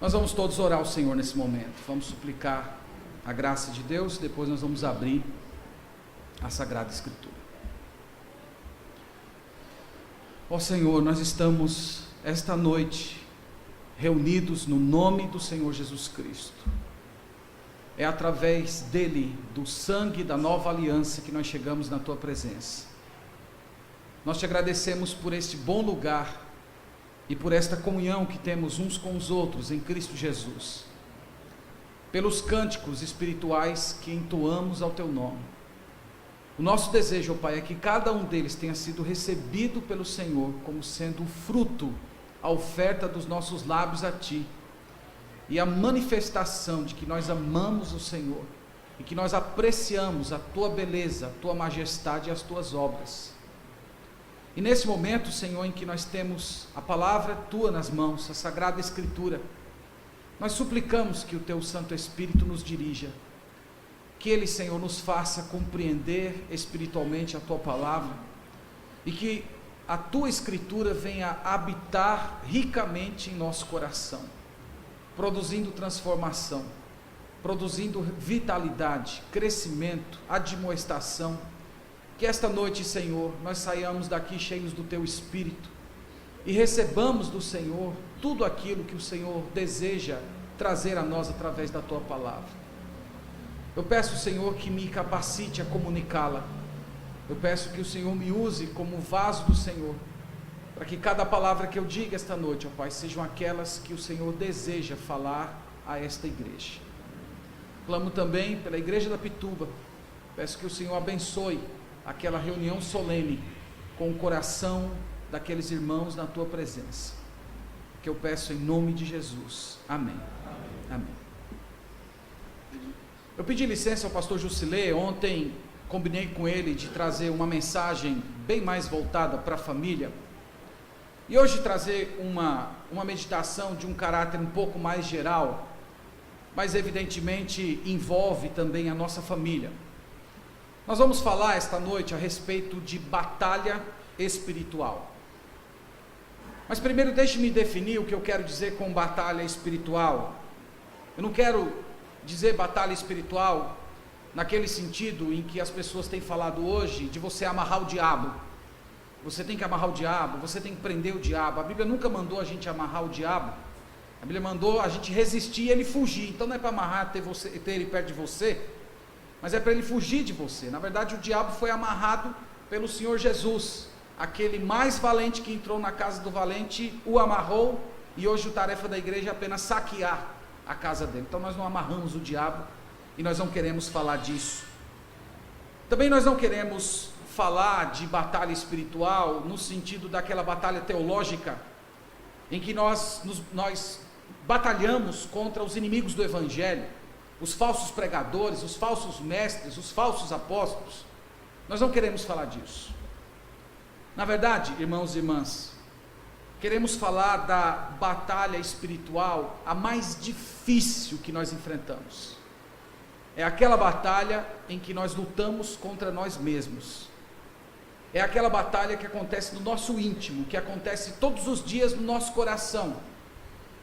Nós vamos todos orar ao Senhor nesse momento, vamos suplicar a graça de Deus, depois nós vamos abrir a Sagrada Escritura. Ó Senhor, nós estamos esta noite reunidos no nome do Senhor Jesus Cristo. É através dele, do sangue da nova aliança, que nós chegamos na tua presença. Nós te agradecemos por este bom lugar e por esta comunhão que temos uns com os outros em Cristo Jesus, pelos cânticos espirituais que entoamos ao teu nome. O nosso desejo, ó Pai, é que cada um deles tenha sido recebido pelo Senhor como sendo o fruto, a oferta dos nossos lábios a ti, e a manifestação de que nós amamos o Senhor e que nós apreciamos a tua beleza, a tua majestade e as tuas obras. E nesse momento, Senhor, em que nós temos a palavra tua nas mãos, a Sagrada Escritura, nós suplicamos que o teu Santo Espírito nos dirija, que ele, Senhor, nos faça compreender espiritualmente a tua palavra, e que a tua Escritura venha habitar ricamente em nosso coração, produzindo transformação, produzindo vitalidade, crescimento, admoestação. Que esta noite, Senhor, nós saiamos daqui cheios do teu Espírito e recebamos do Senhor tudo aquilo que o Senhor deseja trazer a nós através da tua palavra. Eu peço, Senhor, que me capacite a comunicá-la. Eu peço que o Senhor me use como vaso do Senhor, para que cada palavra que eu diga esta noite, ó Pai, sejam aquelas que o Senhor deseja falar a esta igreja. Clamo também pela igreja da Pituba. Peço que o Senhor abençoe aquela reunião solene com o coração daqueles irmãos na tua presença, que eu peço em nome de Jesus, amém. Amém. Eu pedi licença ao pastor Jusilê, ontem combinei com ele de trazer uma mensagem bem mais voltada para a família, e hoje trazer uma meditação de um caráter um pouco mais geral, mas evidentemente envolve também a nossa família. Nós vamos falar esta noite a respeito de batalha espiritual. Mas primeiro deixe-me definir o que eu quero dizer com batalha espiritual. Eu não quero dizer batalha espiritual naquele sentido em que as pessoas têm falado hoje, de você amarrar o diabo. Você tem que amarrar o diabo, você tem que prender o diabo. A Bíblia nunca mandou a gente amarrar o diabo. A Bíblia mandou a gente resistir e ele fugir. Então não é para amarrar, ter ele perto de você, mas é para ele fugir de você. Na verdade, o diabo foi amarrado pelo Senhor Jesus. Aquele mais valente que entrou na casa do valente, o amarrou, e hoje a tarefa da igreja é apenas saquear a casa dele. Então nós não amarramos o diabo, e nós não queremos falar disso. Também nós não queremos falar de batalha espiritual, no sentido daquela batalha teológica, em que nós batalhamos contra os inimigos do Evangelho, os falsos pregadores, os falsos mestres, os falsos apóstolos. Nós não queremos falar disso. Na verdade, irmãos e irmãs, queremos falar da batalha espiritual, a mais difícil que nós enfrentamos. É aquela batalha em que nós lutamos contra nós mesmos. É aquela batalha que acontece no nosso íntimo, que acontece todos os dias no nosso coração,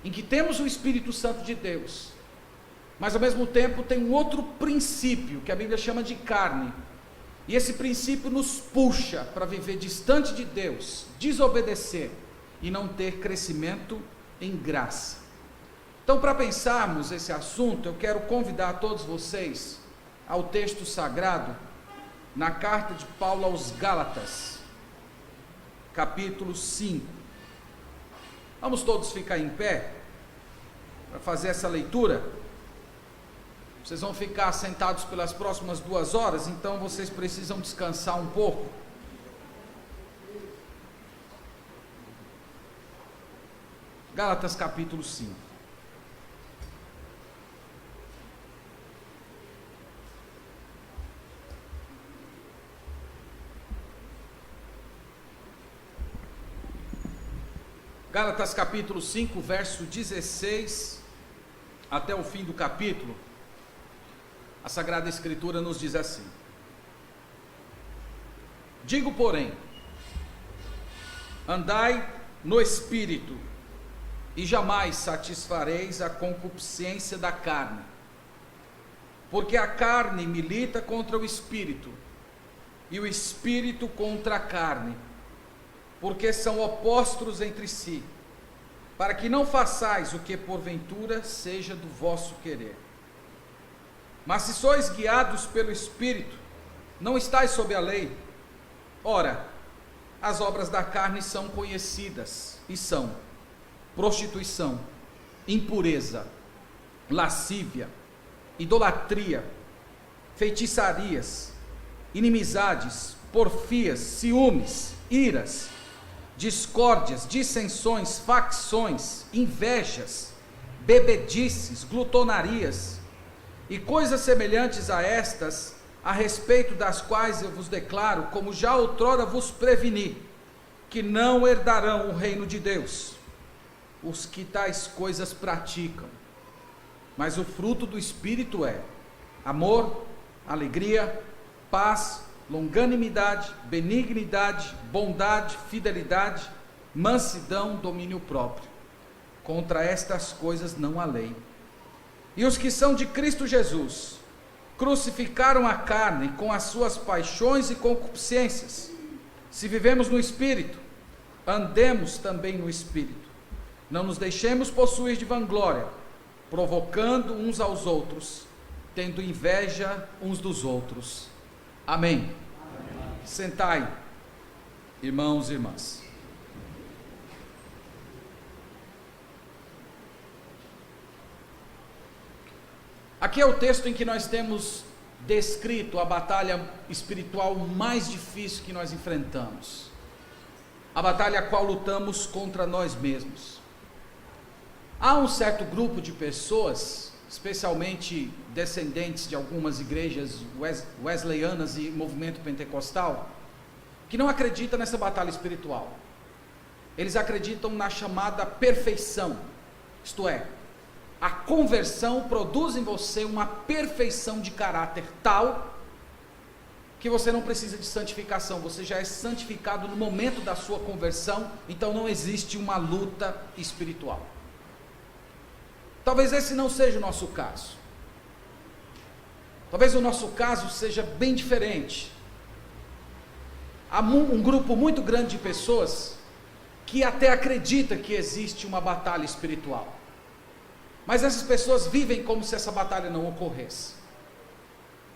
em que temos o Espírito Santo de Deus, mas ao mesmo tempo tem um outro princípio, que a Bíblia chama de carne, e esse princípio nos puxa para viver distante de Deus, desobedecer e não ter crescimento em graça. Então, para pensarmos esse assunto, eu quero convidar todos vocês ao texto sagrado, na carta de Paulo aos Gálatas, capítulo 5. Vamos todos ficar em pé para fazer essa leitura. Vocês vão ficar sentados pelas próximas 2 horas, então vocês precisam descansar um pouco. Gálatas capítulo 5. Gálatas capítulo 5, verso 16 até o fim do capítulo. A Sagrada Escritura nos diz assim: digo, porém, andai no Espírito, e jamais satisfareis a concupiscência da carne, porque a carne milita contra o espírito, e o espírito contra a carne, porque são opostos entre si, para que não façais o que porventura seja do vosso querer. Mas se sois guiados pelo Espírito, não estáis sob a lei. Ora, as obras da carne são conhecidas, e são prostituição, impureza, lascívia, idolatria, feitiçarias, inimizades, porfias, ciúmes, iras, discórdias, dissensões, facções, invejas, bebedices, glutonarias e coisas semelhantes a estas, a respeito das quais eu vos declaro, como já outrora vos preveni, que não herdarão o reino de Deus os que tais coisas praticam. Mas o fruto do Espírito é amor, alegria, paz, longanimidade, benignidade, bondade, fidelidade, mansidão, domínio próprio. Contra estas coisas não há lei. E os que são de Cristo Jesus crucificaram a carne com as suas paixões e concupiscências. Se vivemos no Espírito, andemos também no Espírito. Não nos deixemos possuir de vanglória, provocando uns aos outros, tendo inveja uns dos outros. Amém. Amém. Sentai, irmãos e irmãs. Aqui é o texto em que nós temos descrito a batalha espiritual mais difícil que nós enfrentamos. A batalha a qual lutamos contra nós mesmos. Há um certo grupo de pessoas, especialmente descendentes de algumas igrejas wesleyanas e movimento pentecostal, que não acredita nessa batalha espiritual. Eles acreditam na chamada perfeição, isto é, a conversão produz em você uma perfeição de caráter tal que você não precisa de santificação, você já é santificado no momento da sua conversão, então não existe uma luta espiritual. Talvez esse não seja o nosso caso. Talvez o nosso caso seja bem diferente. Há um grupo muito grande de pessoas que até acredita que existe uma batalha espiritual. Mas essas pessoas vivem como se essa batalha não ocorresse.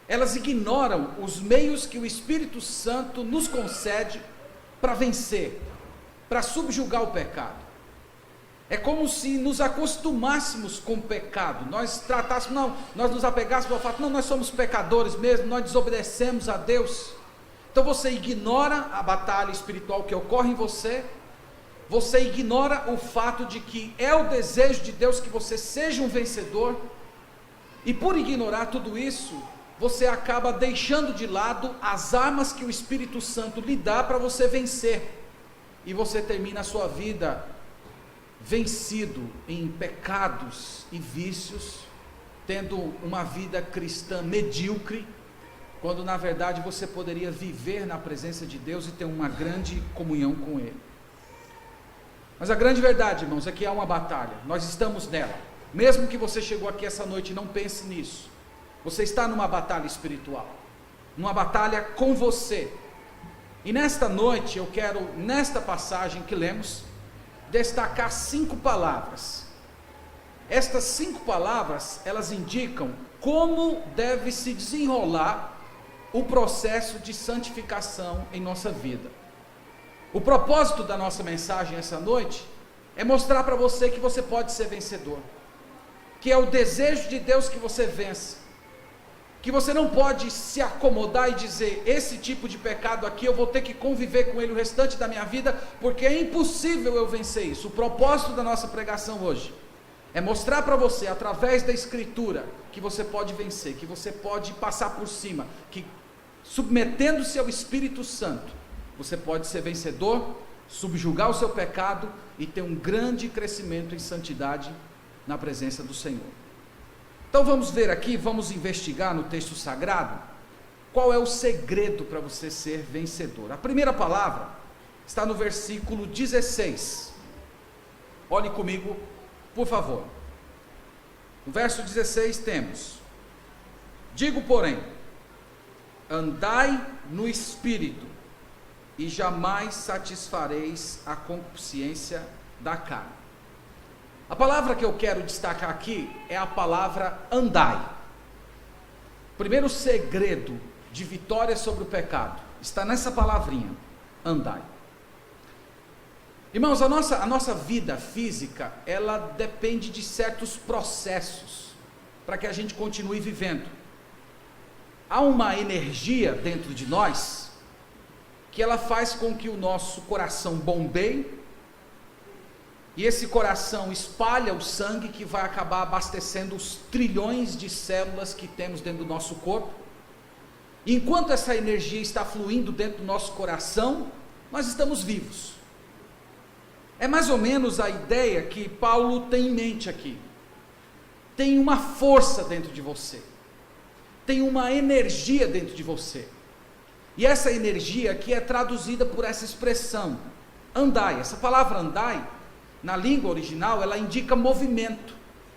Elas ignoram os meios que o Espírito Santo nos concede para vencer, para subjugar o pecado. É como se nos acostumássemos com o pecado, nós tratássemos, não, nós nos apegássemos ao fato, não, nós somos pecadores mesmo, nós desobedecemos a Deus. Então você ignora a batalha espiritual que ocorre em você, você ignora o fato de que é o desejo de Deus que você seja um vencedor, e por ignorar tudo isso, você acaba deixando de lado as armas que o Espírito Santo lhe dá para você vencer, e você termina a sua vida vencido em pecados e vícios, tendo uma vida cristã medíocre, quando na verdade você poderia viver na presença de Deus e ter uma grande comunhão com Ele. Mas a grande verdade, irmãos, é que há uma batalha, nós estamos nela. Mesmo que você chegou aqui essa noite e não pense nisso, você está numa batalha espiritual, numa batalha com você. E nesta noite eu quero, nesta passagem que lemos, destacar 5 palavras. Estas 5 palavras, elas indicam como deve se desenrolar o processo de santificação em nossa vida. O propósito da nossa mensagem essa noite é mostrar para você que você pode ser vencedor, que é o desejo de Deus que você vença, que você não pode se acomodar e dizer, esse tipo de pecado aqui eu vou ter que conviver com ele o restante da minha vida, porque é impossível eu vencer isso. O propósito da nossa pregação hoje é mostrar para você, através da Escritura, que você pode vencer, que você pode passar por cima, que submetendo-se ao Espírito Santo, você pode ser vencedor, subjugar o seu pecado e ter um grande crescimento em santidade na presença do Senhor. Então vamos ver aqui, vamos investigar no texto sagrado, qual é o segredo para você ser vencedor. A primeira palavra está no versículo 16. Olhe comigo, por favor. No verso 16 temos: digo, porém, andai no Espírito, e jamais satisfareis a concupiscência da carne. A palavra que eu quero destacar aqui é a palavra andai. O primeiro segredo de vitória sobre o pecado está nessa palavrinha, andai. Irmãos, a nossa vida física, ela depende de certos processos para que a gente continue vivendo. Há uma energia dentro de nós que ela faz com que o nosso coração bombeie, e esse coração espalha o sangue que vai acabar abastecendo os trilhões de células que temos dentro do nosso corpo. E enquanto essa energia está fluindo dentro do nosso coração, nós estamos vivos. É mais ou menos a ideia que Paulo tem em mente aqui. Tem uma força dentro de você, tem uma energia dentro de você, e essa energia aqui é traduzida por essa expressão, andai. Essa palavra andai, na língua original, ela indica movimento,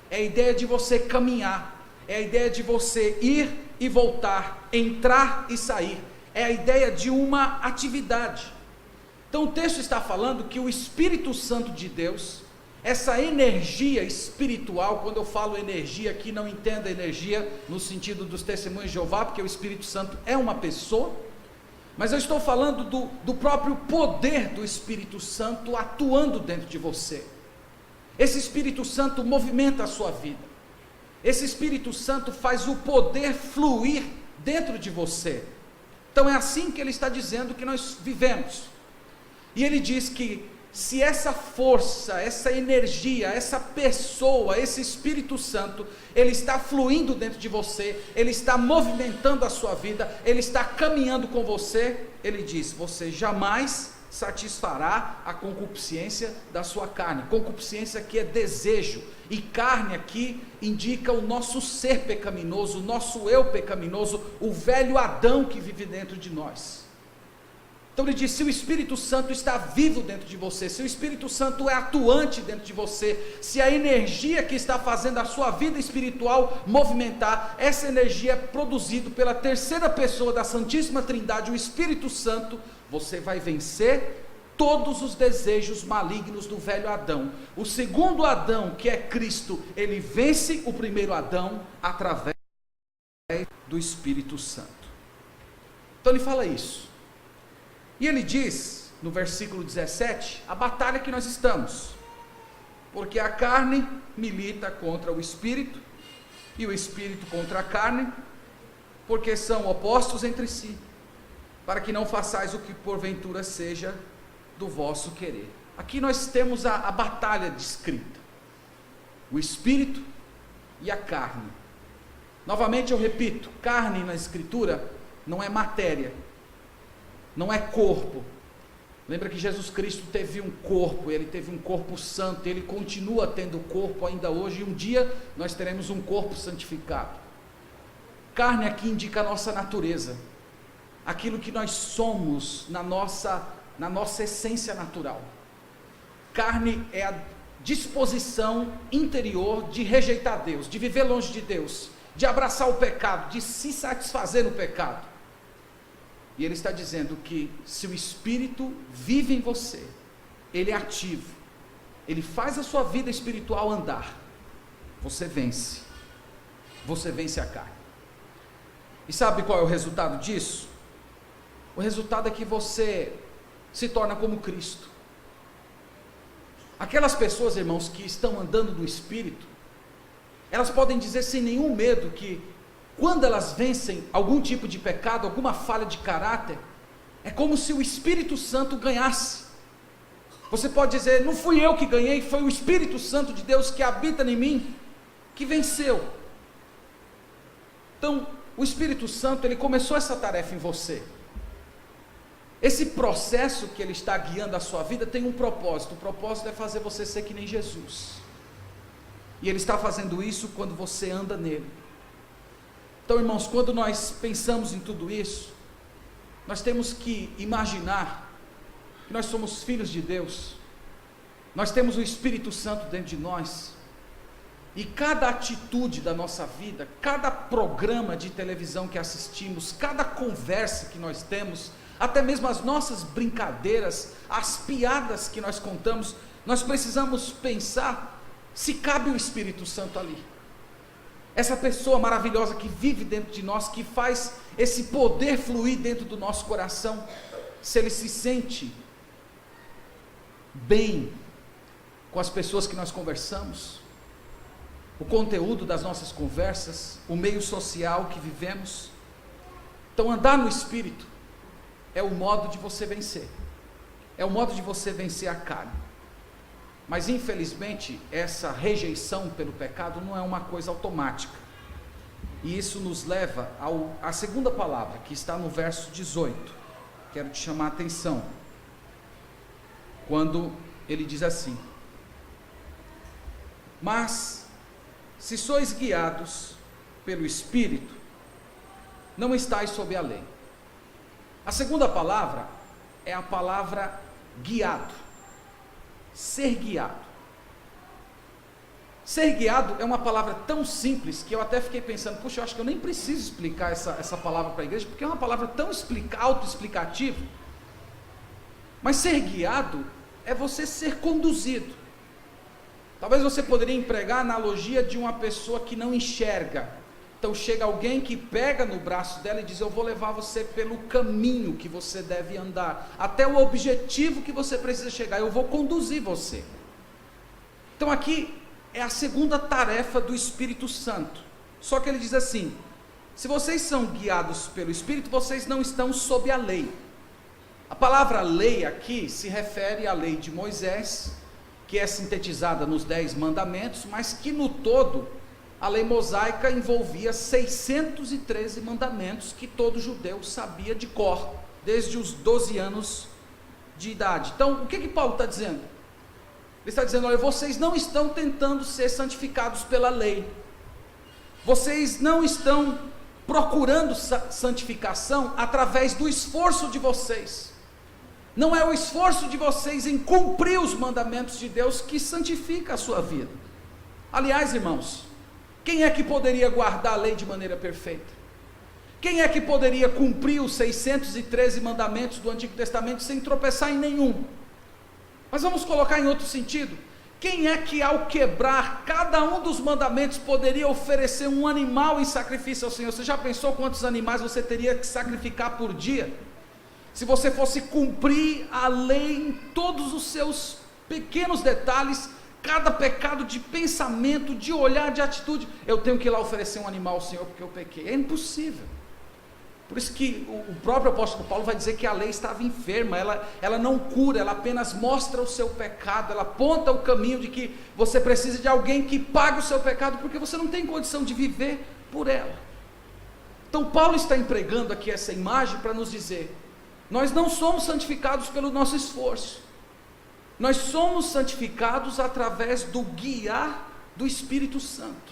é a ideia de você caminhar, é a ideia de você ir e voltar, entrar e sair, é a ideia de uma atividade. Então o texto está falando que o Espírito Santo de Deus, essa energia espiritual, quando eu falo energia aqui, não entenda energia no sentido dos testemunhos de Jeová, porque o Espírito Santo é uma pessoa, mas eu estou falando do próprio poder do Espírito Santo atuando dentro de você. Esse Espírito Santo movimenta a sua vida, esse Espírito Santo faz o poder fluir dentro de você. Então é assim que ele está dizendo que nós vivemos, e ele diz que se essa força, essa energia, essa pessoa, esse Espírito Santo, ele está fluindo dentro de você, ele está movimentando a sua vida, ele está caminhando com você, ele diz: você jamais satisfará a concupiscência da sua carne. Concupiscência aqui é desejo, e carne aqui indica o nosso ser pecaminoso, o nosso eu pecaminoso, o velho Adão que vive dentro de nós. Então ele diz: se o Espírito Santo está vivo dentro de você, se o Espírito Santo é atuante dentro de você, se a energia que está fazendo a sua vida espiritual movimentar, essa energia é produzida pela terceira pessoa da Santíssima Trindade, o Espírito Santo, você vai vencer todos os desejos malignos do velho Adão. O segundo Adão, que é Cristo, ele vence o primeiro Adão através do Espírito Santo. Então ele fala isso. E ele diz, no versículo 17, a batalha que nós estamos, porque a carne milita contra o Espírito, e o Espírito contra a carne, porque são opostos entre si, para que não façais o que porventura seja do vosso querer. Aqui nós temos a batalha descrita, o Espírito e a carne. Novamente eu repito, carne na Escritura não é matéria, não é corpo. Lembra que Jesus Cristo teve um corpo, ele teve um corpo santo, ele continua tendo corpo ainda hoje, e um dia nós teremos um corpo santificado. Carne aqui indica a nossa natureza, aquilo que nós somos na nossa essência natural. Carne é a disposição interior de rejeitar Deus, de viver longe de Deus, de abraçar o pecado, de se satisfazer no pecado. E ele está dizendo que se o Espírito vive em você, ele é ativo, ele faz a sua vida espiritual andar, você vence a carne. E sabe qual é o resultado disso? O resultado é que você se torna como Cristo. Aquelas pessoas, irmãos, que estão andando no Espírito, elas podem dizer sem nenhum medo que quando elas vencem algum tipo de pecado, alguma falha de caráter, é como se o Espírito Santo ganhasse. Você pode dizer: não fui eu que ganhei, foi o Espírito Santo de Deus que habita em mim, que venceu. Então, o Espírito Santo, ele começou essa tarefa em você. Esse processo que ele está guiando a sua vida tem um propósito. O propósito é fazer você ser que nem Jesus. E ele está fazendo isso quando você anda nele. Então, irmãos, quando nós pensamos em tudo isso, nós temos que imaginar que nós somos filhos de Deus, Nós temos o Espírito Santo dentro de nós, e cada atitude da nossa vida, cada programa de televisão que assistimos, cada conversa que nós temos, até mesmo as nossas brincadeiras, as piadas que nós contamos, nós precisamos pensar se cabe o Espírito Santo ali. Essa pessoa maravilhosa que vive dentro de nós, que faz esse poder fluir dentro do nosso coração, se ele se sente bem com as pessoas que nós conversamos, o conteúdo das nossas conversas, o meio social que vivemos. Então, andar no Espírito é o modo de você vencer, é o modo de você vencer a carne. Mas infelizmente essa rejeição pelo pecado não é uma coisa automática, e isso nos leva à segunda palavra, que está no verso 18. Quero te chamar a atenção, quando ele diz assim: mas se sois guiados pelo Espírito, não estáis sob a lei. A segunda palavra é a palavra guiado, ser guiado. Ser guiado é uma palavra tão simples, que eu até fiquei pensando, puxa, eu acho que eu nem preciso explicar essa palavra para a igreja, porque é uma palavra tão autoexplicativa. Mas ser guiado é você ser conduzido. Talvez você poderia empregar a analogia de uma pessoa que não enxerga. Então chega alguém que pega no braço dela e diz: eu vou levar você pelo caminho que você deve andar, até o objetivo que você precisa chegar, eu vou conduzir você. Então aqui é a segunda tarefa do Espírito Santo. Só que ele diz assim: se vocês são guiados pelo Espírito, vocês não estão sob a lei. A palavra lei aqui se refere à lei de Moisés, que é sintetizada nos 10 mandamentos, mas que no todo a lei mosaica envolvia 613 mandamentos que todo judeu sabia de cor, desde os 12 anos de idade. Então, o que Paulo está dizendo? Ele está dizendo: olha, vocês não estão tentando ser santificados pela lei, vocês não estão procurando santificação através do esforço de vocês. Não é o esforço de vocês em cumprir os mandamentos de Deus que santifica a sua vida. Aliás, irmãos, quem é que poderia guardar a lei de maneira perfeita? Quem é que poderia cumprir os 613 mandamentos do Antigo Testamento sem tropeçar em nenhum? Mas vamos colocar em outro sentido: quem é que, ao quebrar cada um dos mandamentos, poderia oferecer um animal em sacrifício ao Senhor? Você já pensou quantos animais você teria que sacrificar por dia? Se você fosse cumprir a lei em todos os seus pequenos detalhes, cada pecado de pensamento, de olhar, de atitude, eu tenho que ir lá oferecer um animal ao Senhor porque eu pequei. É impossível. Por isso que o próprio apóstolo Paulo vai dizer que a lei estava enferma, ela não cura, ela apenas mostra o seu pecado, ela aponta o caminho de que você precisa de alguém que pague o seu pecado, porque você não tem condição de viver por ela. Então Paulo está empregando aqui essa imagem para nos dizer: nós não somos santificados pelo nosso esforço, nós somos santificados através do guiar do Espírito Santo.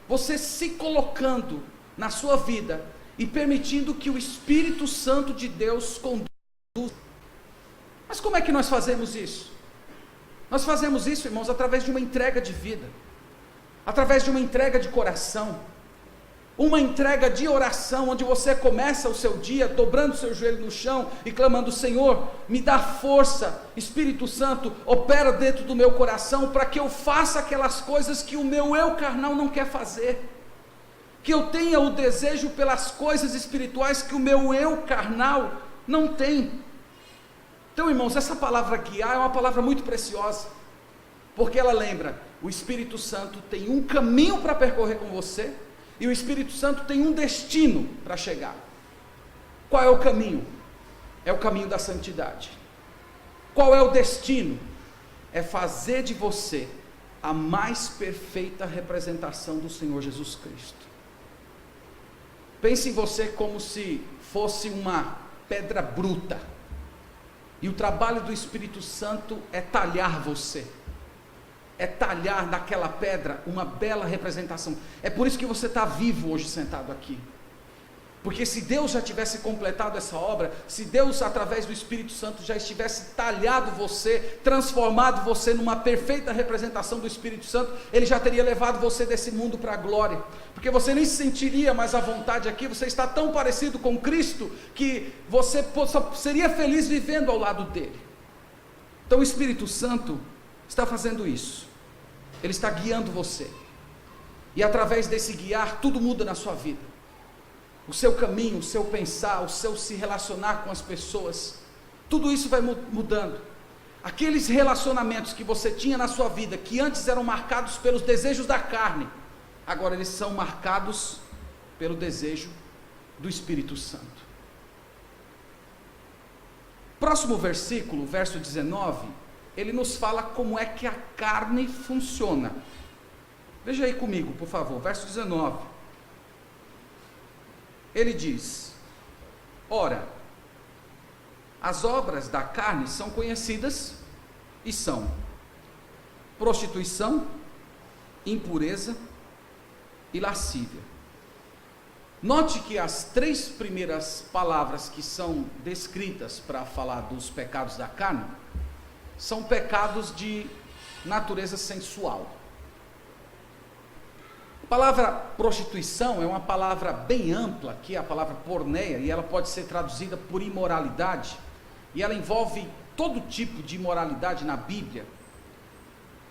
Você se colocando na sua vida e permitindo que o Espírito Santo de Deus conduza. Mas como é que nós fazemos isso? Nós fazemos isso, irmãos, através de uma entrega de vida, através de uma entrega de coração, uma entrega de oração, onde você começa o seu dia dobrando o seu joelho no chão e clamando: Senhor, me dá força, Espírito Santo, opera dentro do meu coração, para que eu faça aquelas coisas que o meu eu carnal não quer fazer, que eu tenha o desejo pelas coisas espirituais que o meu eu carnal não tem. Então, irmãos, essa palavra guiar é uma palavra muito preciosa, porque ela lembra: o Espírito Santo tem um caminho para percorrer com você, e o Espírito Santo tem um destino para chegar. Qual é o caminho? É o caminho da santidade. Qual é o destino? É fazer de você a mais perfeita representação do Senhor Jesus Cristo. Pense em você como se fosse uma pedra bruta, e o trabalho do Espírito Santo é talhar você, é talhar naquela pedra uma bela representação. É por isso que você está vivo hoje sentado aqui. Porque se Deus já tivesse completado essa obra, se Deus através do Espírito Santo já estivesse talhado você, transformado você numa perfeita representação do Espírito Santo, Ele já teria levado você desse mundo para a glória, porque você nem se sentiria mais à vontade aqui, você está tão parecido com Cristo, que você seria feliz vivendo ao lado dEle. Então o Espírito Santo está fazendo isso, Ele está guiando você, e através desse guiar, tudo muda na sua vida. O seu caminho, o seu pensar, o seu se relacionar com as pessoas, tudo isso vai mudando. Aqueles relacionamentos que você tinha na sua vida, que antes eram marcados pelos desejos da carne, agora eles são marcados pelo desejo do Espírito Santo. Próximo versículo, verso 19, ele nos fala como é que a carne funciona. Veja aí comigo, por favor, verso 19. Ele diz: ora, as obras da carne são conhecidas e são prostituição, impureza e lascívia. Note que as três primeiras palavras que são descritas para falar dos pecados da carne, são pecados de natureza sensual. A palavra prostituição é uma palavra bem ampla, que é a palavra porneia, e ela pode ser traduzida por imoralidade, e ela envolve todo tipo de imoralidade na Bíblia.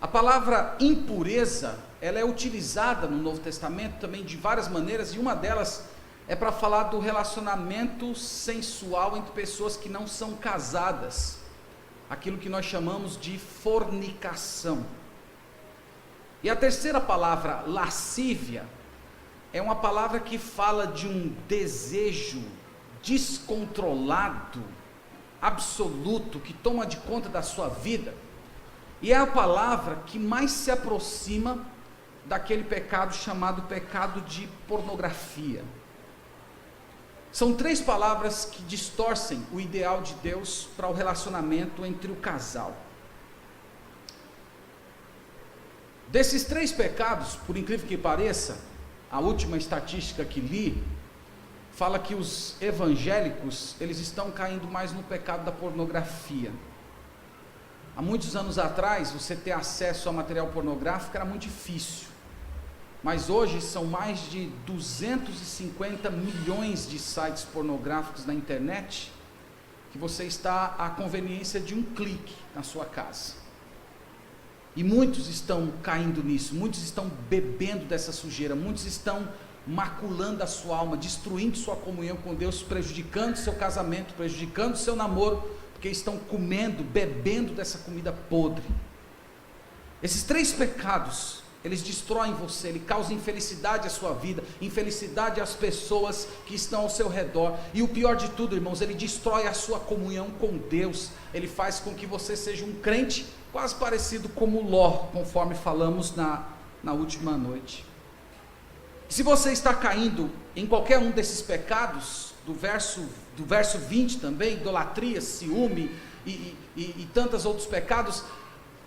A palavra impureza, ela é utilizada no Novo Testamento também de várias maneiras, e uma delas é para falar do relacionamento sensual entre pessoas que não são casadas, aquilo que nós chamamos de fornicação. E a terceira palavra, lascívia, é uma palavra que fala de um desejo descontrolado, absoluto, que toma de conta da sua vida, e é a palavra que mais se aproxima daquele pecado chamado pecado de pornografia. São três palavras que distorcem o ideal de Deus para o relacionamento entre o casal. Desses três pecados, por incrível que pareça, a última estatística que li, fala que os evangélicos, eles estão caindo mais no pecado da pornografia. Há muitos anos atrás, você ter acesso a material pornográfico era muito difícil, mas hoje são mais de 250 milhões de sites pornográficos na internet, que você está à conveniência de um clique na sua casa. E muitos estão caindo nisso, muitos estão bebendo dessa sujeira, muitos estão maculando a sua alma, destruindo sua comunhão com Deus, prejudicando seu casamento, prejudicando seu namoro, porque estão comendo, bebendo dessa comida podre. Esses três pecados, eles destroem você, ele causa infelicidade à sua vida, infelicidade às pessoas que estão ao seu redor, e o pior de tudo, irmãos, ele destrói a sua comunhão com Deus, ele faz com que você seja um crente quase parecido como Ló, conforme falamos na última noite. Se você está caindo em qualquer um desses pecados, do verso 20 também, idolatria, ciúme e tantos outros pecados,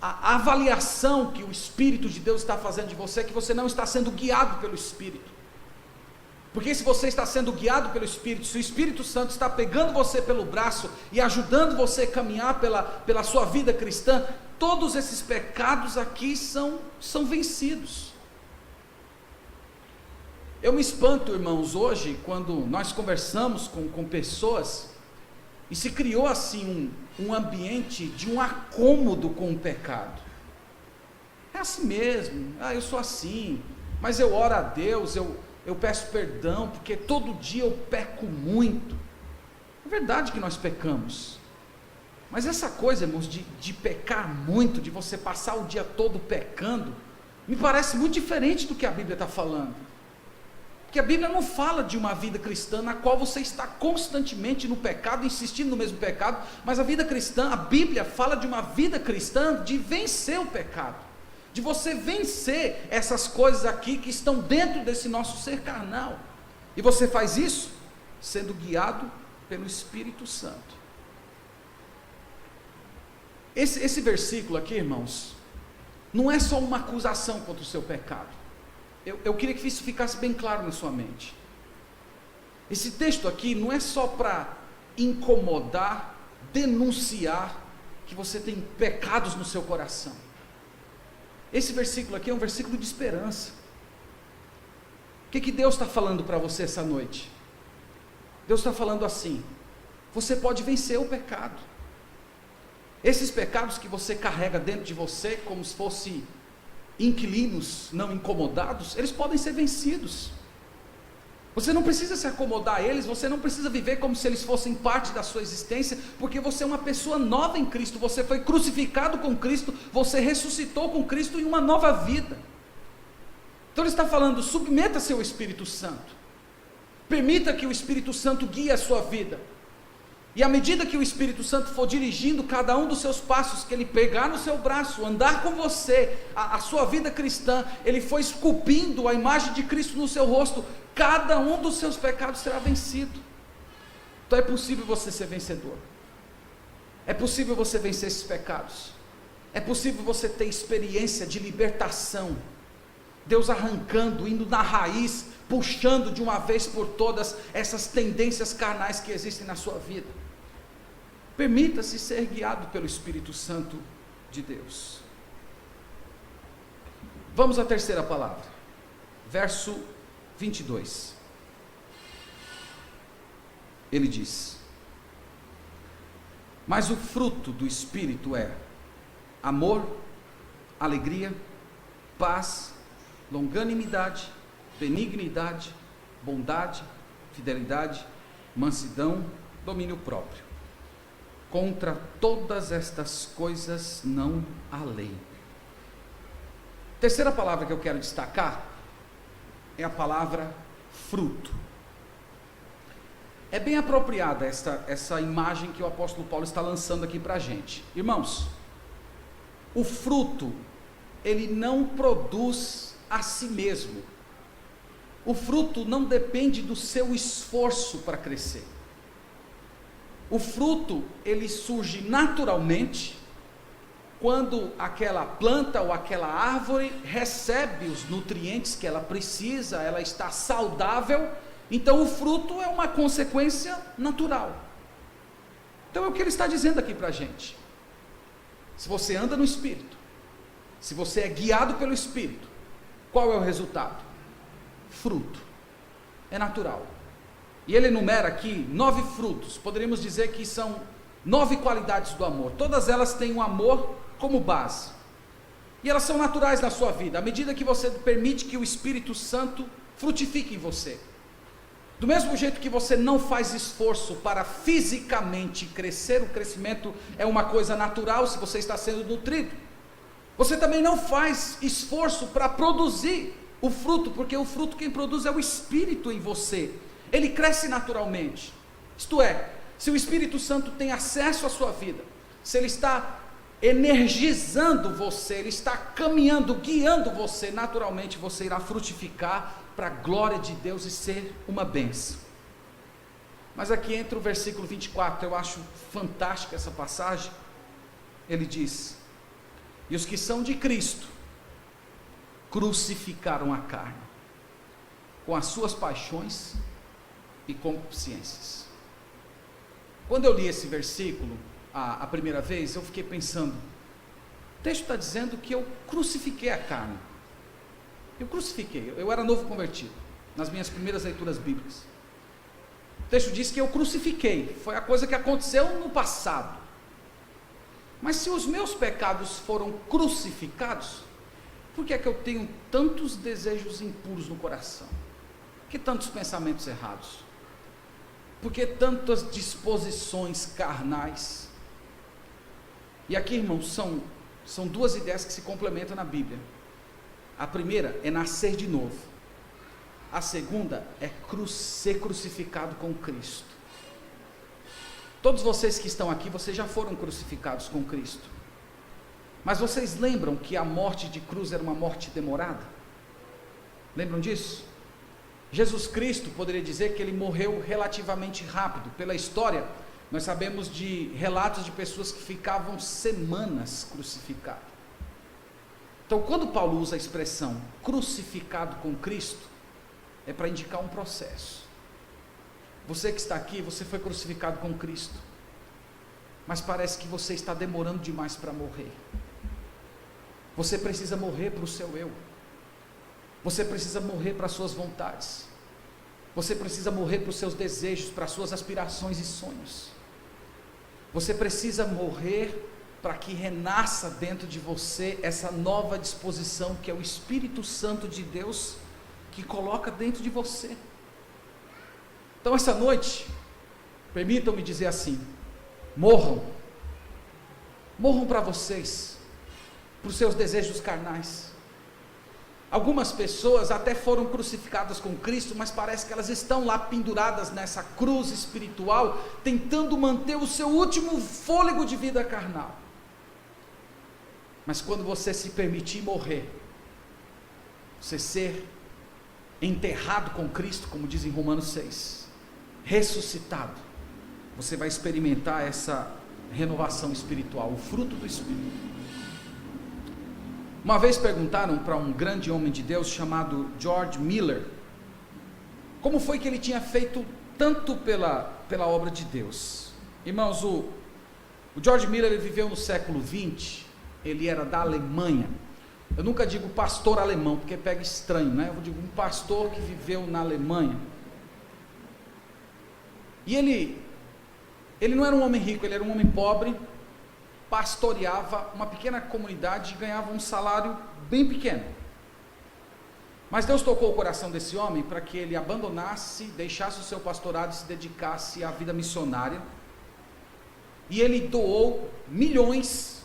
a avaliação que o Espírito de Deus está fazendo de você é que você não está sendo guiado pelo Espírito. Porque se você está sendo guiado pelo Espírito, se o Espírito Santo está pegando você pelo braço e ajudando você a caminhar pela sua vida cristã, todos esses pecados aqui são vencidos. Eu me espanto, irmãos, hoje, quando nós conversamos com pessoas, e se criou assim um ambiente de um acômodo com o pecado. É assim mesmo, eu sou assim, mas eu oro a Deus, eu peço perdão, porque todo dia eu peco muito. É verdade que nós pecamos, mas essa coisa, irmãos, de pecar muito, de você passar o dia todo pecando, me parece muito diferente do que a Bíblia está falando. Porque a Bíblia não fala de uma vida cristã na qual você está constantemente no pecado, insistindo no mesmo pecado, mas a vida cristã, a Bíblia fala de uma vida cristã de vencer o pecado, de você vencer essas coisas aqui que estão dentro desse nosso ser carnal, e você faz isso sendo guiado pelo Espírito Santo. Esse versículo aqui, irmãos, não é só uma acusação contra o seu pecado. Eu queria que isso ficasse bem claro na sua mente. Esse texto aqui não é só para incomodar, denunciar que você tem pecados no seu coração. Esse versículo aqui é um versículo de esperança. O que Deus está falando para você essa noite? Deus está falando assim: você pode vencer o pecado. Esses pecados que você carrega dentro de você, como se fossem inquilinos não incomodados, eles podem ser vencidos. Você não precisa se acomodar a eles, você não precisa viver como se eles fossem parte da sua existência, porque você é uma pessoa nova em Cristo, você foi crucificado com Cristo, você ressuscitou com Cristo em uma nova vida. Então ele está falando: submeta seu Espírito Santo, permita que o Espírito Santo guie a sua vida, e à medida que o Espírito Santo for dirigindo cada um dos seus passos, que ele pegar no seu braço, andar com você, a sua vida cristã, ele for esculpindo a imagem de Cristo no seu rosto, cada um dos seus pecados será vencido. Então é possível você ser vencedor, é possível você vencer esses pecados, é possível você ter experiência de libertação, Deus arrancando, indo na raiz, puxando de uma vez por todas essas tendências carnais que existem na sua vida. Permita-se ser guiado pelo Espírito Santo de Deus. Vamos à terceira palavra, verso 22. Ele diz: mas o fruto do Espírito é amor, alegria, paz, longanimidade, benignidade, bondade, fidelidade, mansidão, domínio próprio. Contra todas estas coisas não há lei. Terceira palavra que eu quero destacar é a palavra fruto. É bem apropriada essa imagem que o apóstolo Paulo está lançando aqui para a gente. Irmãos, o fruto, ele não produz a si mesmo. O fruto não depende do seu esforço para crescer. O fruto, ele surge naturalmente quando aquela planta ou aquela árvore recebe os nutrientes que ela precisa, ela está saudável, então o fruto é uma consequência natural. Então é o que ele está dizendo aqui para a gente. Se você anda no Espírito, se você é guiado pelo Espírito, qual é o resultado? Fruto. É natural. E ele enumera aqui 9 frutos, poderíamos dizer que são 9 qualidades do amor, todas elas têm o amor como base, e elas são naturais na sua vida, à medida que você permite que o Espírito Santo frutifique em você. Do mesmo jeito que você não faz esforço para fisicamente crescer, o crescimento é uma coisa natural se você está sendo nutrido, você também não faz esforço para produzir o fruto, porque o fruto quem produz é o Espírito em você, ele cresce naturalmente. Isto é, se o Espírito Santo tem acesso à sua vida, se ele está energizando você, ele está caminhando, guiando você, naturalmente você irá frutificar para a glória de Deus e ser uma bênção. Mas aqui entra o versículo 24, eu acho fantástica essa passagem. Ele diz: e os que são de Cristo crucificaram a carne com as suas paixões e concupiscências. Quando eu li esse versículo a primeira vez, eu fiquei pensando, o texto está dizendo que eu crucifiquei a carne. Eu crucifiquei, eu era novo convertido, nas minhas primeiras leituras bíblicas. O texto diz que eu crucifiquei, foi a coisa que aconteceu no passado. Mas se os meus pecados foram crucificados, por que é que eu tenho tantos desejos impuros no coração? Por que tantos pensamentos errados? Por que tantas disposições carnais? E aqui, irmãos, são duas ideias que se complementam na Bíblia. A primeira é nascer de novo. A segunda é ser crucificado com Cristo. Todos vocês que estão aqui, vocês já foram crucificados com Cristo. Mas vocês lembram que a morte de cruz era uma morte demorada? Lembram disso? Jesus Cristo, poderia dizer que ele morreu relativamente rápido. Pela história, nós sabemos de relatos de pessoas que ficavam semanas crucificadas. Então, quando Paulo usa a expressão crucificado com Cristo, é para indicar um processo. Você que está aqui, você foi crucificado com Cristo, mas parece que você está demorando demais para morrer. Você precisa morrer para o seu eu. Você precisa morrer para as suas vontades. Você precisa morrer para os seus desejos, para as suas aspirações e sonhos. Você precisa morrer para que renasça dentro de você essa nova disposição que é o Espírito Santo de Deus que coloca dentro de você. Então essa noite, permitam-me dizer assim: morram para vocês, para os seus desejos carnais. Algumas pessoas até foram crucificadas com Cristo, mas parece que elas estão lá penduradas nessa cruz espiritual, tentando manter o seu último fôlego de vida carnal. Mas quando você se permitir morrer, você ser enterrado com Cristo, como diz em Romanos 6, ressuscitado, você vai experimentar essa renovação espiritual, o fruto do Espírito. Uma vez perguntaram para um grande homem de Deus chamado George Miller, como foi que ele tinha feito tanto pela obra de Deus. Irmãos, o George Miller, ele viveu no século 20, ele era da Alemanha. Eu nunca digo pastor alemão, porque pega estranho, né? Eu digo um pastor que viveu na Alemanha. E ele não era um homem rico, ele era um homem pobre, pastoreava uma pequena comunidade e ganhava um salário bem pequeno. Mas Deus tocou o coração desse homem para que ele abandonasse, deixasse o seu pastorado e se dedicasse à vida missionária. E ele doou milhões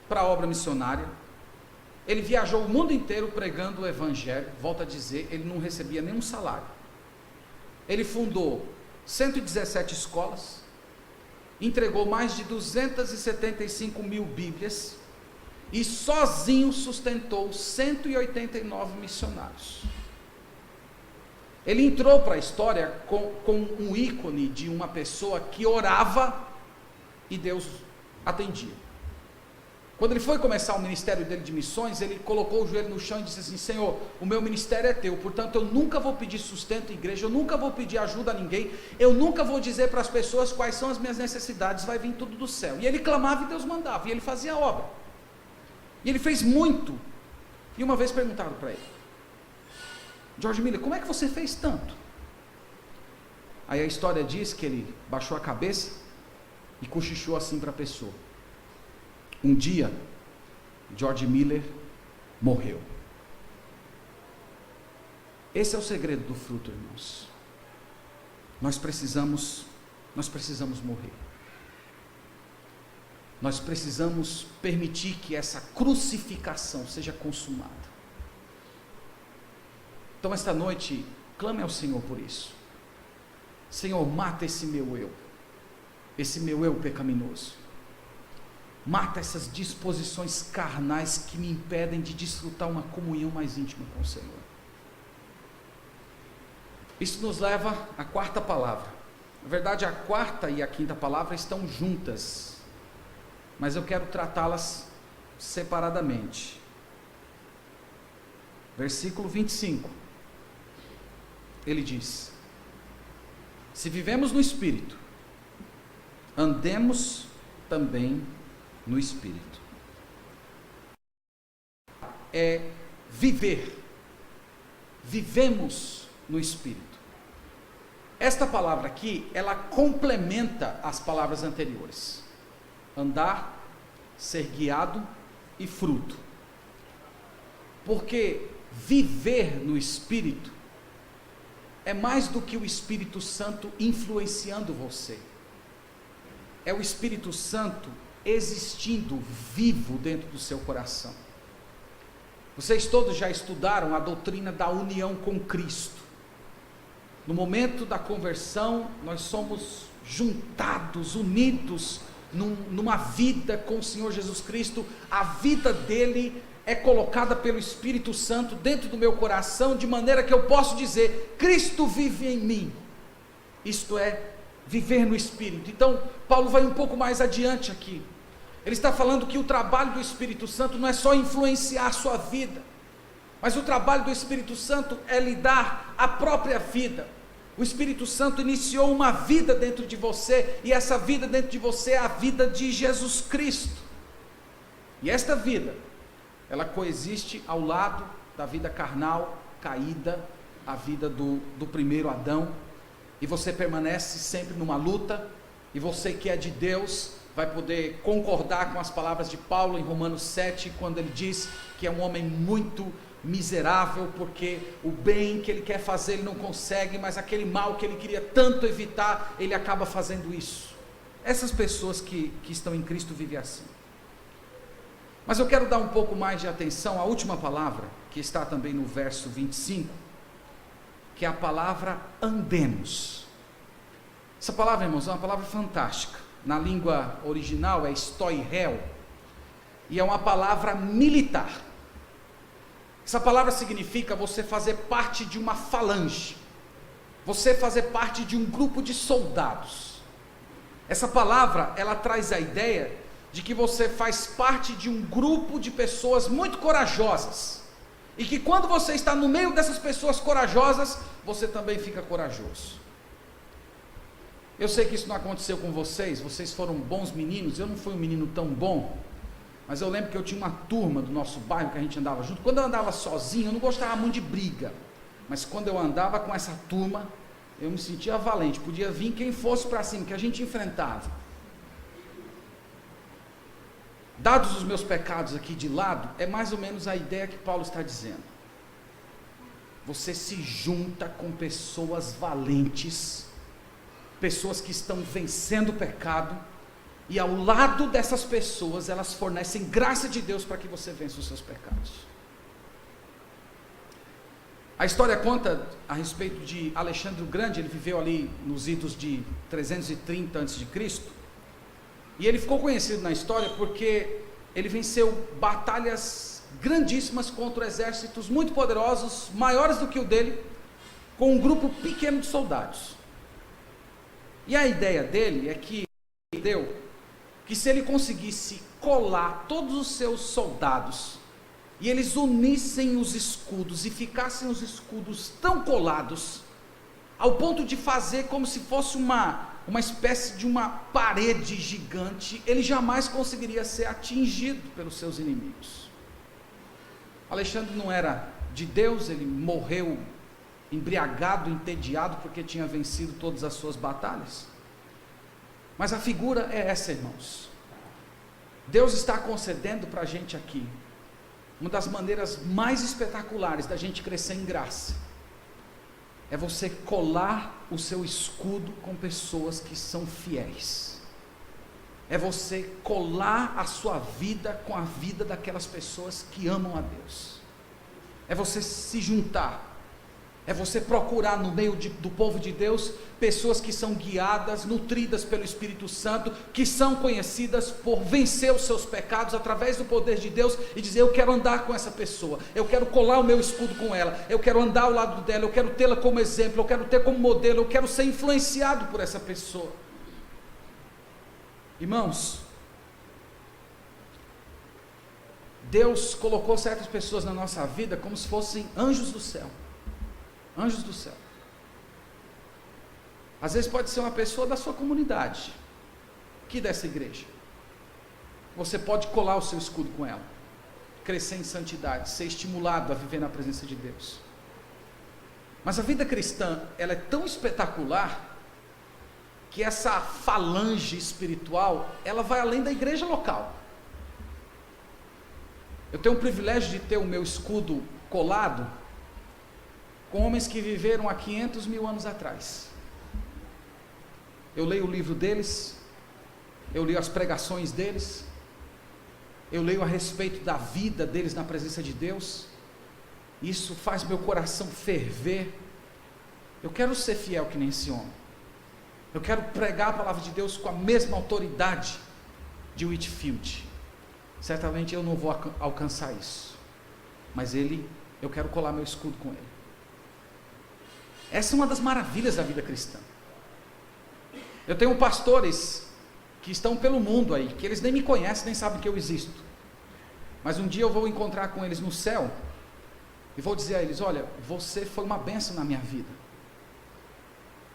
para a obra missionária. Ele viajou o mundo inteiro pregando o evangelho. Volto a dizer, ele não recebia nenhum salário. Ele fundou 117 escolas, entregou mais de 275 mil Bíblias e sozinho sustentou 189 missionários. Ele entrou para a história com um ícone de uma pessoa que orava e Deus atendia. Quando ele foi começar o ministério dele de missões, ele colocou o joelho no chão e disse assim: Senhor, o meu ministério é teu, portanto eu nunca vou pedir sustento à igreja, eu nunca vou pedir ajuda a ninguém, eu nunca vou dizer para as pessoas quais são as minhas necessidades, vai vir tudo do céu. E ele clamava e Deus mandava, e ele fazia a obra, e ele fez muito. E uma vez perguntaram para ele: George Miller, como é que você fez tanto? Aí a história diz que ele baixou a cabeça e cochichou assim para a pessoa: um dia, George Miller morreu. Esse é o segredo do fruto, irmãos. Nós precisamos morrer. Nós precisamos permitir que essa crucificação seja consumada. Então, esta noite, clame ao Senhor por isso. Senhor, mata esse meu eu pecaminoso. Mata essas disposições carnais que me impedem de desfrutar uma comunhão mais íntima com o Senhor. Isso nos leva à quarta palavra. Na verdade, a quarta e a quinta palavra estão juntas, mas eu quero tratá-las separadamente. Versículo 25. Ele diz: se vivemos no Espírito, andemos também no Espírito. É viver. Vivemos no Espírito. Esta palavra aqui, ela complementa as palavras anteriores: andar, ser guiado e fruto. Porque viver no Espírito é mais do que o Espírito Santo influenciando você. É o Espírito Santo existindo vivo dentro do seu coração. Vocês todos já estudaram a doutrina da união com Cristo. No momento da conversão, nós somos juntados, unidos numa vida com o Senhor Jesus Cristo. A vida dele é colocada pelo Espírito Santo dentro do meu coração, de maneira que eu posso dizer: Cristo vive em mim. Isto é viver no Espírito. Então, Paulo vai um pouco mais adiante aqui. Ele está falando que o trabalho do Espírito Santo não é só influenciar a sua vida, mas o trabalho do Espírito Santo é lhe dar a própria vida. O Espírito Santo iniciou uma vida dentro de você, e essa vida dentro de você é a vida de Jesus Cristo. E esta vida, ela coexiste ao lado da vida carnal, caída, a vida do primeiro Adão, e você permanece sempre numa luta, e você que é de Deus, vai poder concordar com as palavras de Paulo em Romanos 7, quando ele diz que é um homem muito miserável, porque o bem que ele quer fazer ele não consegue, mas aquele mal que ele queria tanto evitar, ele acaba fazendo isso. Essas pessoas que estão em Cristo vivem assim. Mas eu quero dar um pouco mais de atenção à última palavra, que está também no verso 25, que é a palavra andemos. Essa palavra, irmãos, é uma palavra fantástica. Na língua original é stoirel, e é uma palavra militar. Essa palavra significa você fazer parte de uma falange, você fazer parte de um grupo de soldados. Essa palavra, ela traz a ideia de que você faz parte de um grupo de pessoas muito corajosas, e que quando você está no meio dessas pessoas corajosas, você também fica corajoso. Eu sei que isso não aconteceu com vocês, vocês foram bons meninos, eu não fui um menino tão bom, mas eu lembro que eu tinha uma turma do nosso bairro que a gente andava junto. Quando eu andava sozinho, eu não gostava muito de briga, mas quando eu andava com essa turma, eu me sentia valente, podia vir quem fosse para cima, que a gente enfrentava. Dados os meus pecados aqui de lado, é mais ou menos a ideia que Paulo está dizendo. Você se junta com pessoas valentes, pessoas que estão vencendo o pecado, e ao lado dessas pessoas, elas fornecem graça de Deus para que você vença os seus pecados. A história conta a respeito de Alexandre o Grande. Ele viveu ali nos idos de 330 a.C., e ele ficou conhecido na história porque ele venceu batalhas grandíssimas contra exércitos muito poderosos, maiores do que o dele, com um grupo pequeno de soldados. E a ideia dele é que se ele conseguisse colar todos os seus soldados, e eles unissem os escudos, e ficassem os escudos tão colados, ao ponto de fazer como se fosse uma espécie de uma parede gigante, ele jamais conseguiria ser atingido pelos seus inimigos. Alexandre não era de Deus, ele morreu embriagado, entediado, porque tinha vencido todas as suas batalhas. Mas a figura é essa, irmãos. Deus está concedendo para a gente aqui uma das maneiras mais espetaculares da gente crescer em graça, é você colar o seu escudo com pessoas que são fiéis, é você colar a sua vida com a vida daquelas pessoas que amam a Deus, é você se juntar, é você procurar no meio do povo de Deus, pessoas que são guiadas, nutridas pelo Espírito Santo, que são conhecidas por vencer os seus pecados através do poder de Deus, e dizer: eu quero andar com essa pessoa, eu quero colar o meu escudo com ela, eu quero andar ao lado dela, eu quero tê-la como exemplo, eu quero ter como modelo, eu quero ser influenciado por essa pessoa. Irmãos, Deus colocou certas pessoas na nossa vida como se fossem anjos do céu. Anjos do céu. Às vezes pode ser uma pessoa da sua comunidade, aqui dessa igreja. Você pode colar o seu escudo com ela, crescer em santidade, ser estimulado a viver na presença de Deus. Mas a vida cristã, ela é tão espetacular, que essa falange espiritual, ela vai além da igreja local. Eu tenho o privilégio de ter o meu escudo colado com homens que viveram há 500 mil anos atrás. Eu leio o livro deles, eu leio as pregações deles, eu leio a respeito da vida deles na presença de Deus. Isso faz meu coração ferver. Eu quero ser fiel que nem esse homem. Eu quero pregar a palavra de Deus com a mesma autoridade de Whitefield. Certamente eu não vou alcançar isso, mas eu quero colar meu escudo com ele. Essa é uma das maravilhas da vida cristã. Eu tenho pastores que estão pelo mundo aí, que eles nem me conhecem, nem sabem que eu existo, mas um dia eu vou encontrar com eles no céu, e vou dizer a eles: olha, você foi uma bênção na minha vida,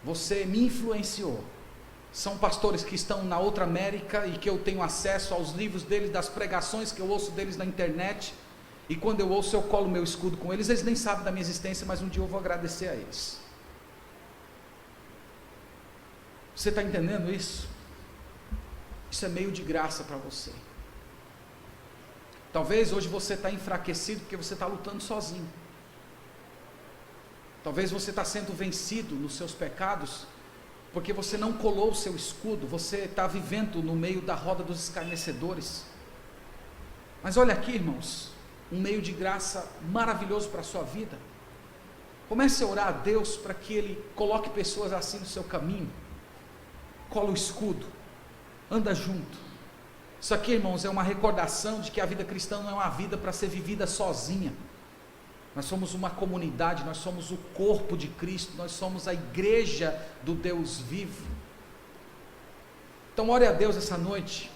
você me influenciou. São pastores que estão na outra América e que eu tenho acesso aos livros deles, das pregações que eu ouço deles na internet, e quando eu ouço eu colo meu escudo com eles. Eles nem sabem da minha existência, mas um dia eu vou agradecer a eles. Você está entendendo isso? Isso é meio de graça para você. Talvez hoje você está enfraquecido porque você está lutando sozinho. Talvez você está sendo vencido nos seus pecados porque você não colou o seu escudo. Você está vivendo no meio da roda dos escarnecedores. Mas olha aqui, irmãos, um meio de graça maravilhoso para a sua vida. Comece a orar a Deus para que Ele coloque pessoas assim no seu caminho. Cola o escudo, anda junto. Isso aqui, irmãos, é uma recordação de que a vida cristã não é uma vida para ser vivida sozinha. Nós somos uma comunidade, nós somos o corpo de Cristo, nós somos a igreja do Deus vivo. Então ore a Deus essa noite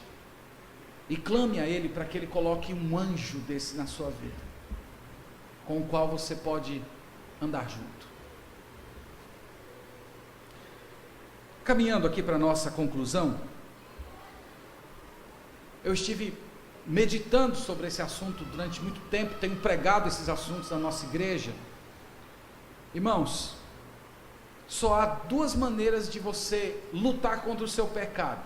e clame a Ele para que Ele coloque um anjo desse na sua vida, com o qual você pode andar junto. Caminhando aqui para a nossa conclusão, eu estive meditando sobre esse assunto durante muito tempo, tenho pregado esses assuntos na nossa igreja. Irmãos, só há duas maneiras de você lutar contra o seu pecado.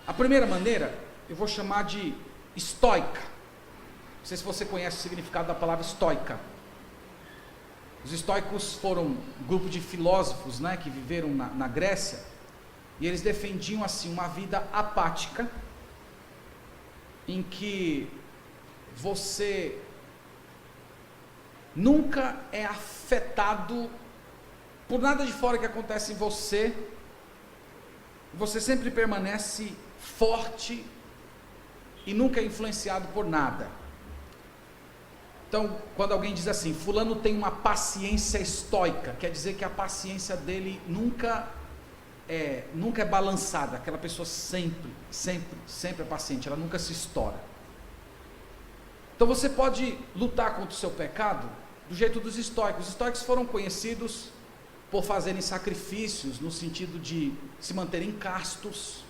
A primeira maneira, eu vou chamar de estoica. Não sei se você conhece o significado da palavra estoica. Os estoicos foram um grupo de filósofos, né, que viveram na Grécia, e eles defendiam assim uma vida apática, em que você nunca é afetado por nada de fora que acontece em você, você sempre permanece forte e nunca é influenciado por nada. Então, quando alguém diz assim, fulano tem uma paciência estoica, quer dizer que a paciência dele nunca é balançada. Aquela pessoa sempre é paciente, ela nunca se estoura. Então você pode lutar contra o seu pecado do jeito dos estoicos. Os estoicos foram conhecidos por fazerem sacrifícios, no sentido de se manterem castos,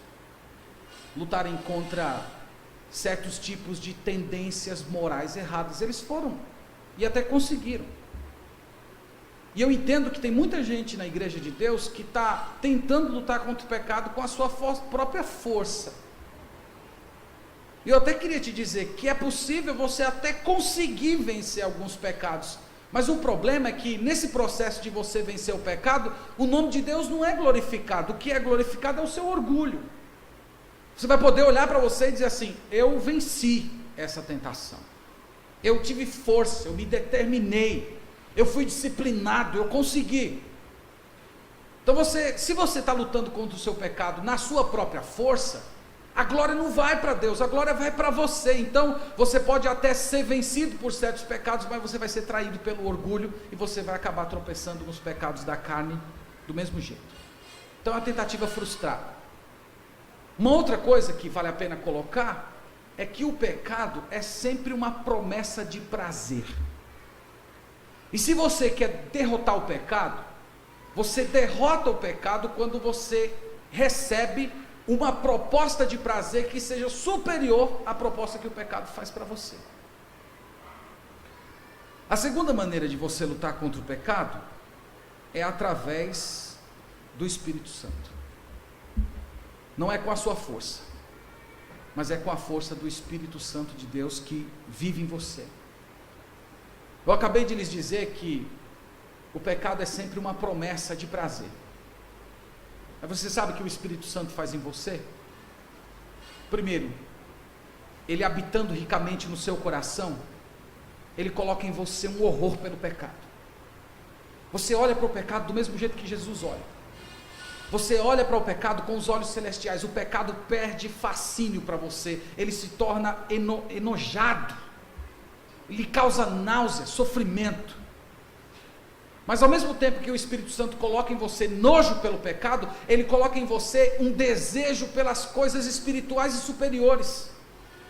lutarem contra certos tipos de tendências morais erradas. Eles foram e até conseguiram. E eu entendo que tem muita gente na igreja de Deus que está tentando lutar contra o pecado com a sua própria força. E eu até queria te dizer que é possível você até conseguir vencer alguns pecados, mas o problema é que nesse processo de você vencer o pecado, o nome de Deus não é glorificado. O que é glorificado é o seu orgulho. Você vai poder olhar para você e dizer assim, eu venci essa tentação, eu tive força, eu me determinei, eu fui disciplinado, eu consegui. Então se você está lutando contra o seu pecado na sua própria força, a glória não vai para Deus, a glória vai para você. Então você pode até ser vencido por certos pecados, mas você vai ser traído pelo orgulho e você vai acabar tropeçando nos pecados da carne do mesmo jeito. Então é uma tentativa frustrada. Uma outra coisa que vale a pena colocar é que o pecado é sempre uma promessa de prazer. E se você quer derrotar o pecado, você derrota o pecado quando você recebe uma proposta de prazer que seja superior à proposta que o pecado faz para você. A segunda maneira de você lutar contra o pecado é através do Espírito Santo. Não é com a sua força, mas é com a força do Espírito Santo de Deus que vive em você. Eu acabei de lhes dizer que o pecado é sempre uma promessa de prazer. Mas você sabe o que o Espírito Santo faz em você? Primeiro, ele habitando ricamente no seu coração, ele coloca em você um horror pelo pecado. Você olha para o pecado do mesmo jeito que Jesus olha. Você olha para o pecado com os olhos celestiais. O pecado perde fascínio para você, ele se torna enojado, ele causa náusea, sofrimento. Mas ao mesmo tempo que o Espírito Santo coloca em você nojo pelo pecado, ele coloca em você um desejo pelas coisas espirituais e superiores.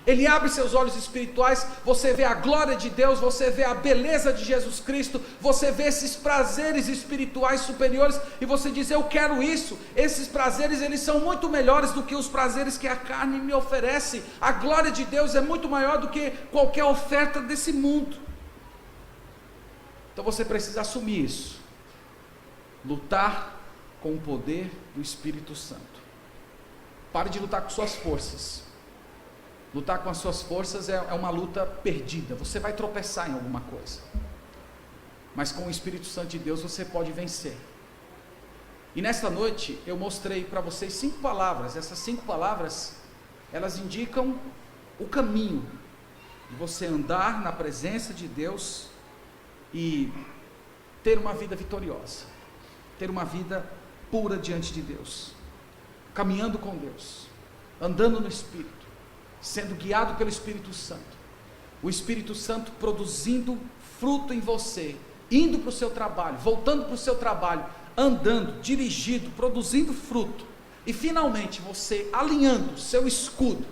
Ele abre seus olhos espirituais, você vê a glória de Deus, você vê a beleza de Jesus Cristo, você vê esses prazeres espirituais superiores, e você diz: eu quero isso. Esses prazeres, eles são muito melhores do que os prazeres que a carne me oferece. A glória de Deus é muito maior do que qualquer oferta desse mundo. Então você precisa assumir isso, lutar com o poder do Espírito Santo. Pare de lutar com suas forças. Lutar com as suas forças é uma luta perdida, você vai tropeçar em alguma coisa, mas com o Espírito Santo de Deus você pode vencer. E nesta noite eu mostrei para vocês 5 palavras, essas 5 palavras, elas indicam o caminho de você andar na presença de Deus e ter uma vida vitoriosa, ter uma vida pura diante de Deus, caminhando com Deus, andando no Espírito, sendo guiado pelo Espírito Santo, o Espírito Santo produzindo fruto em você, indo para o seu trabalho, voltando para o seu trabalho, andando, dirigido, produzindo fruto, e finalmente você alinhando o seu escudo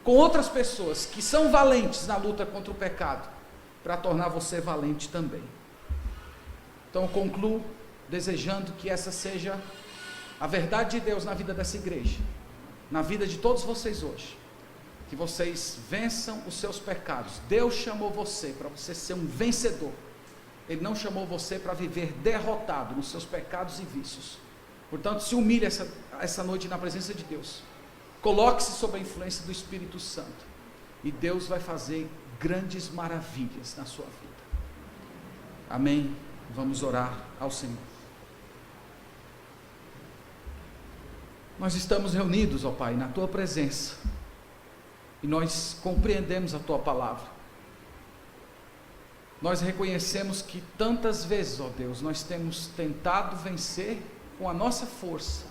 com outras pessoas que são valentes na luta contra o pecado, para tornar você valente também. Então eu concluo desejando que essa seja a verdade de Deus na vida dessa igreja, na vida de todos vocês hoje, que vocês vençam os seus pecados. Deus chamou você para você ser um vencedor, Ele não chamou você para viver derrotado nos seus pecados e vícios. Portanto, se humilhe essa noite na presença de Deus, coloque-se sob a influência do Espírito Santo, e Deus vai fazer grandes maravilhas na sua vida. Amém? Vamos orar ao Senhor. Nós estamos reunidos, ó Pai, na Tua presença, e nós compreendemos a Tua palavra. Nós reconhecemos que tantas vezes, ó Deus, nós temos tentado vencer com a nossa força,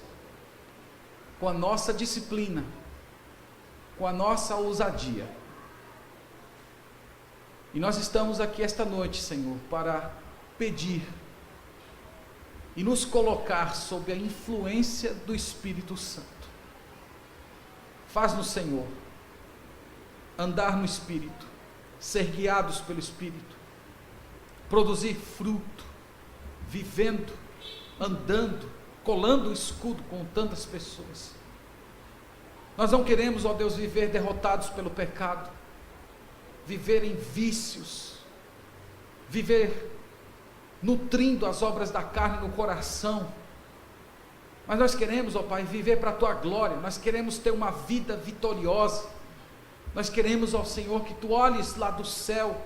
com a nossa disciplina, com a nossa ousadia. E nós estamos aqui esta noite, Senhor, para pedir e nos colocar sob a influência do Espírito Santo. Faz-nos, Senhor, andar no Espírito, ser guiados pelo Espírito, produzir fruto, vivendo, andando, colando o escudo com tantas pessoas. Nós não queremos, ó Deus, viver derrotados pelo pecado, viver em vícios, viver nutrindo as obras da carne no coração, mas nós queremos, ó Pai, viver para a Tua glória. Nós queremos ter uma vida vitoriosa. Nós queremos, ó Senhor, que Tu olhes lá do céu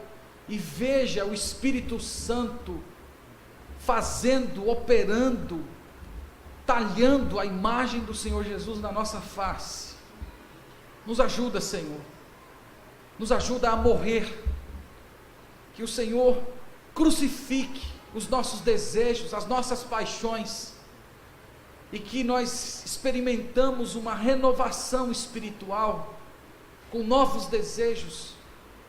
e veja o Espírito Santo fazendo, operando, talhando a imagem do Senhor Jesus na nossa face. Nos ajuda, Senhor, nos ajuda a morrer, que o Senhor crucifique os nossos desejos, as nossas paixões, e que nós experimentamos uma renovação espiritual, com novos desejos,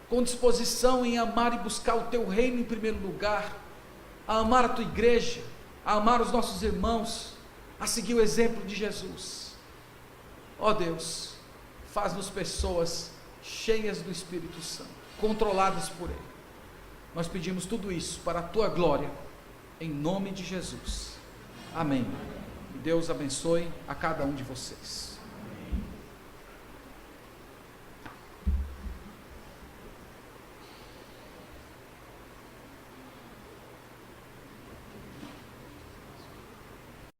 com disposição em amar e buscar o Teu reino em primeiro lugar, a amar a Tua igreja, a amar os nossos irmãos, a seguir o exemplo de Jesus. Ó Deus, faz-nos pessoas cheias do Espírito Santo, controladas por Ele. Nós pedimos tudo isso para a Tua glória, em nome de Jesus. Amém. Deus abençoe a cada um de vocês.